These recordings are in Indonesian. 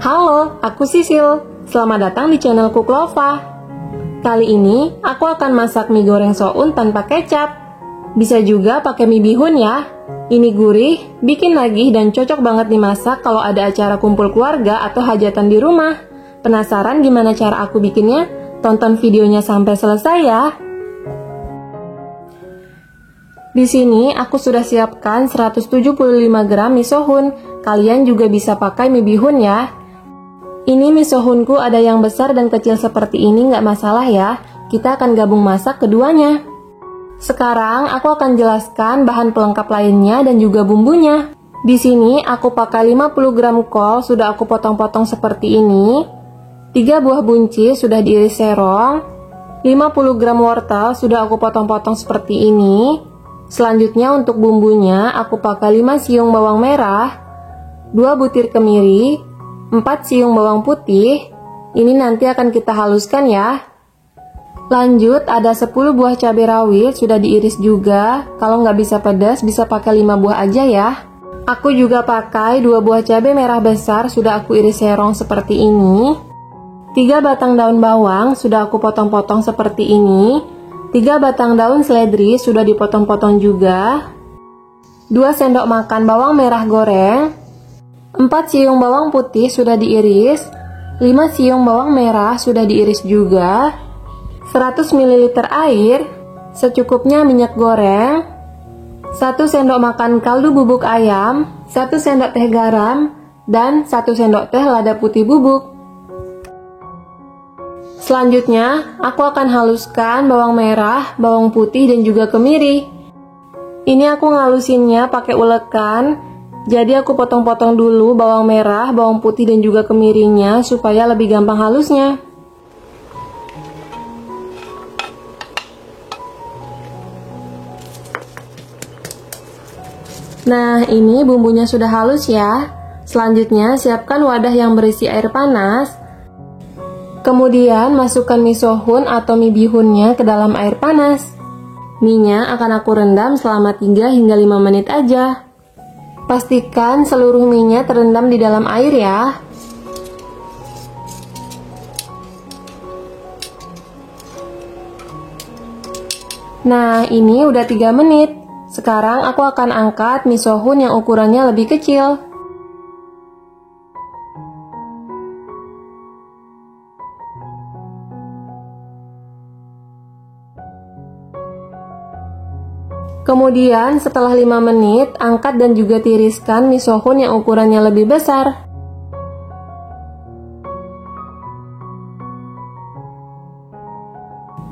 Halo, aku Sisil. Selamat datang di channel Kuklova. Kali ini aku akan masak mie goreng soun tanpa kecap. Bisa juga pakai mie bihun ya. Ini gurih, bikin nagih dan cocok banget dimasak kalau ada acara kumpul keluarga atau hajatan di rumah. Penasaran gimana cara aku bikinnya? Tonton videonya sampai selesai ya. Di sini aku sudah siapkan 175 gram mie sohun. Kalian juga bisa pakai mie bihun ya. Ini mie sohunku ada yang besar dan kecil seperti ini, nggak masalah ya. Kita akan gabung masak keduanya. Sekarang aku akan jelaskan bahan pelengkap lainnya dan juga bumbunya. Di sini aku pakai 50 gram kol, sudah aku potong-potong seperti ini. 3 buah buncis sudah diiris serong. 50 gram wortel sudah aku potong-potong seperti ini. Selanjutnya untuk bumbunya aku pakai 5 siung bawang merah, 2 butir kemiri, 4 siung bawang putih. Ini nanti akan kita haluskan ya. Lanjut ada 10 buah cabai rawit sudah diiris juga. Kalau nggak bisa pedas bisa pakai 5 buah aja ya. Aku juga pakai 2 buah cabai merah besar sudah aku iris serong seperti ini. 3 batang daun bawang sudah aku potong-potong seperti ini. 3 batang daun seledri sudah dipotong-potong juga. 2 sendok makan bawang merah goreng. 4 siung bawang putih sudah diiris. 5 siung bawang merah sudah diiris juga. 100 ml air. Secukupnya minyak goreng. 1 sendok makan kaldu bubuk ayam. 1 sendok teh garam. Dan 1 sendok teh lada putih bubuk. Selanjutnya, aku akan haluskan bawang merah, bawang putih, dan juga kemiri. Ini aku ngalusinnya pakai ulekan, jadi aku potong-potong dulu bawang merah, bawang putih, dan juga kemirinya supaya lebih gampang halusnya. Nah, ini bumbunya sudah halus ya. Selanjutnya, siapkan wadah yang berisi air panas. Kemudian masukkan mie sohun atau mie bihunnya ke dalam air panas. Mie-nya akan aku rendam selama 3 hingga 5 menit aja. Pastikan seluruh mie-nya terendam di dalam air ya. Nah, ini udah 3 menit. Sekarang aku akan angkat mie sohun yang ukurannya lebih kecil. Kemudian setelah 5 menit, angkat dan juga tiriskan mie sohun yang ukurannya lebih besar.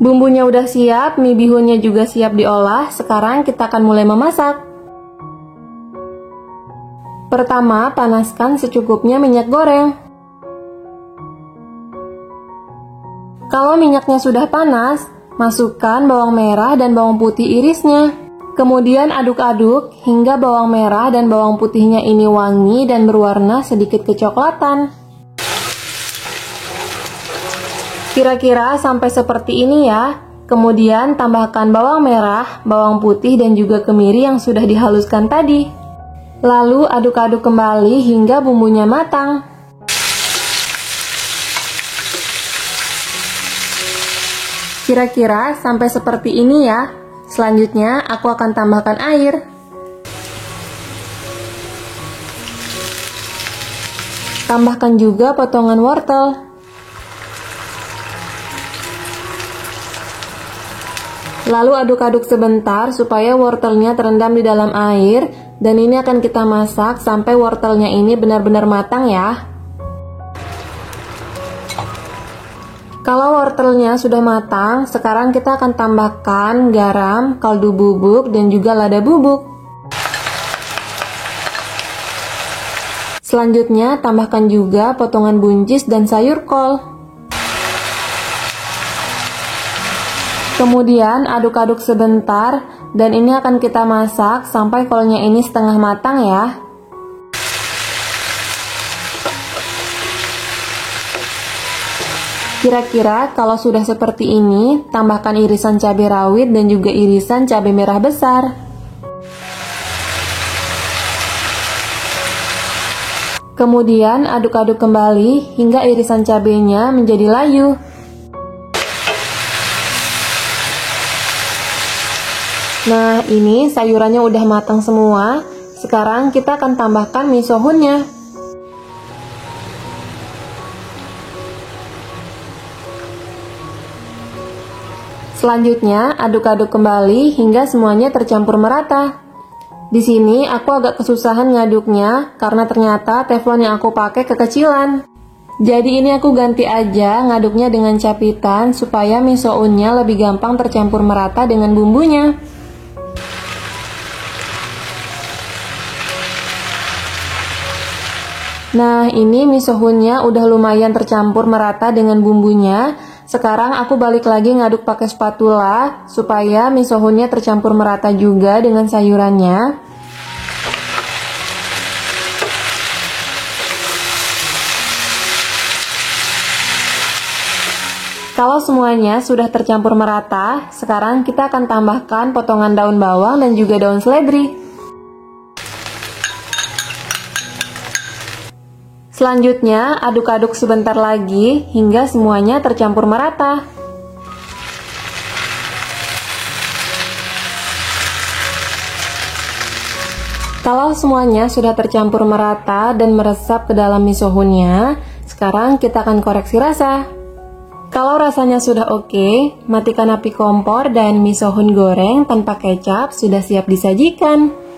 Bumbunya udah siap, mie bihunnya juga siap diolah. Sekarang kita akan mulai memasak. Pertama, panaskan secukupnya minyak goreng. Kalau minyaknya sudah panas, masukkan bawang merah dan bawang putih irisnya. Kemudian aduk-aduk hingga bawang merah dan bawang putihnya ini wangi dan berwarna sedikit kecoklatan. Kira-kira sampai seperti ini ya. Kemudian tambahkan bawang merah, bawang putih dan juga kemiri yang sudah dihaluskan tadi. Lalu aduk-aduk kembali hingga bumbunya matang. Kira-kira sampai seperti ini ya. Selanjutnya, aku akan tambahkan air. Tambahkan juga potongan wortel. Lalu aduk-aduk sebentar supaya wortelnya terendam di dalam air. Dan ini akan kita masak sampai wortelnya ini benar-benar matang ya. Kalau wortelnya sudah matang, sekarang kita akan tambahkan garam, kaldu bubuk, dan juga lada bubuk. Selanjutnya, tambahkan juga potongan buncis dan sayur kol. Kemudian, aduk-aduk sebentar, dan ini akan kita masak sampai kolnya ini setengah matang ya. Kira-kira kalau sudah seperti ini, tambahkan irisan cabai rawit dan juga irisan cabai merah besar. Kemudian aduk-aduk kembali hingga irisan cabenya menjadi layu. Nah, ini sayurannya udah matang semua. Sekarang kita akan tambahkan mie sohunnya. Selanjutnya, aduk-aduk kembali hingga semuanya tercampur merata. Di sini aku agak kesusahan ngaduknya karena ternyata teflon yang aku pakai kekecilan. Jadi ini aku ganti aja ngaduknya dengan capitan supaya mie sounnya lebih gampang tercampur merata dengan bumbunya. Nah, ini mie sohunnya udah lumayan tercampur merata dengan bumbunya. Sekarang aku balik lagi ngaduk pakai spatula supaya mie sohunnya tercampur merata juga dengan sayurannya. Kalau semuanya sudah tercampur merata, sekarang kita akan tambahkan potongan daun bawang dan juga daun seledri. Selanjutnya, aduk-aduk sebentar lagi hingga semuanya tercampur merata. Kalau semuanya sudah tercampur merata dan meresap ke dalam mie sohunnya, sekarang kita akan koreksi rasa. Kalau rasanya sudah oke, matikan api kompor dan mie sohun goreng tanpa kecap sudah siap disajikan.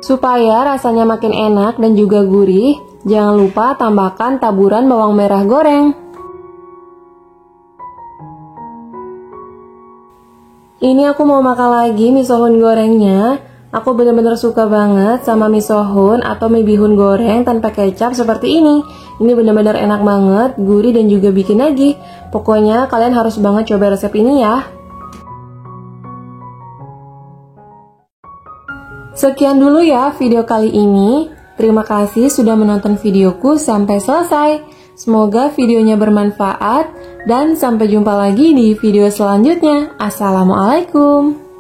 Supaya rasanya makin enak dan juga gurih, jangan lupa tambahkan taburan bawang merah goreng. Ini aku mau makan lagi mie sohun gorengnya. Aku benar-benar suka banget sama mie sohun atau mie bihun goreng tanpa kecap seperti ini. Ini benar-benar enak banget, gurih dan juga bikin nagih. Pokoknya kalian harus banget coba resep ini ya. Sekian dulu ya video kali ini. Terima kasih sudah menonton videoku sampai selesai. Semoga videonya bermanfaat dan sampai jumpa lagi di video selanjutnya. Assalamualaikum.